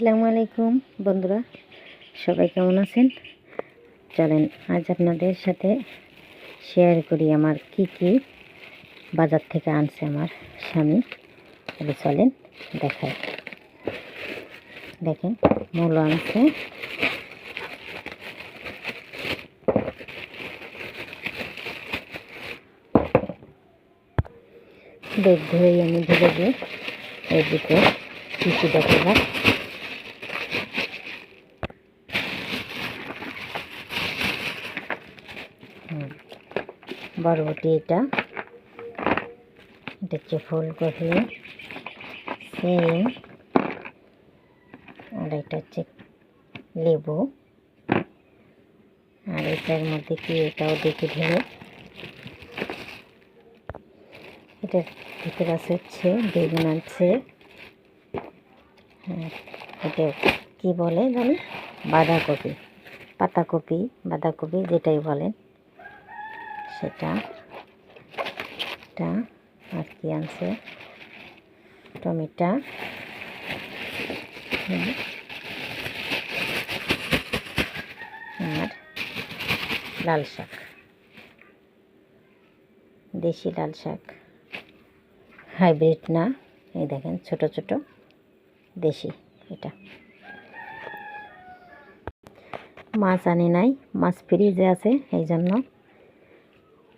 আসসালামু আলাইকুম বন্ধুরা, সবাই কেমন আছেন? চলেন আজ আপনাদের সাথে শেয়ার করি আমার কি কি বাজার থেকে আনছে আমার স্বামী। তবে চলেন দেখাই। দেখেন, মূলো আনছে, বেগ ধরেই আমি ঢেলে দিই এর ভিতরে কী কী দেখা বরবটি, এটা হচ্ছে ফুলকপি, সিম, আর এটা হচ্ছে লেবু, আর এটার মধ্যে কি এটাও দেখে ঢেলে, এটার ভিতরে আছে হচ্ছে বেগুন আছে, এটা কি বলে জানি, বাঁধাকপি, পাতাকপি, বাঁধাকপি যেটাই বলেন সেটা। এটা আর কি আনছে, টমেটো, আর লাল শাক, দেশি লাল শাক, হাইব্রিড না, এই দেখেন ছোট ছোট দেশি। এটা মাছ আনি নাই, মাছ ফ্রিজে আছে, এই জন্য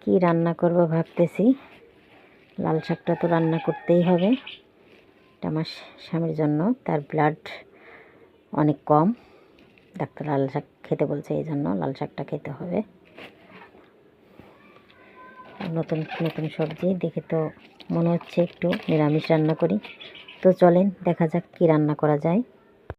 কি রান্না করব ভাবতেছি। লাল শাকটা তো রান্না করতেই হবে, এটা আমার স্বামীর জন্য, তার ব্লাড অনেক কম, ডাক্তার লাল শাক খেতে বলছে, এই জন্য লাল শাকটা খেতে হবে। নতুন নতুন সবজি দেখে তো মনে হচ্ছে একটু নিরামিষ রান্না করি, তো চলেন দেখা যাক কি রান্না করা যায়।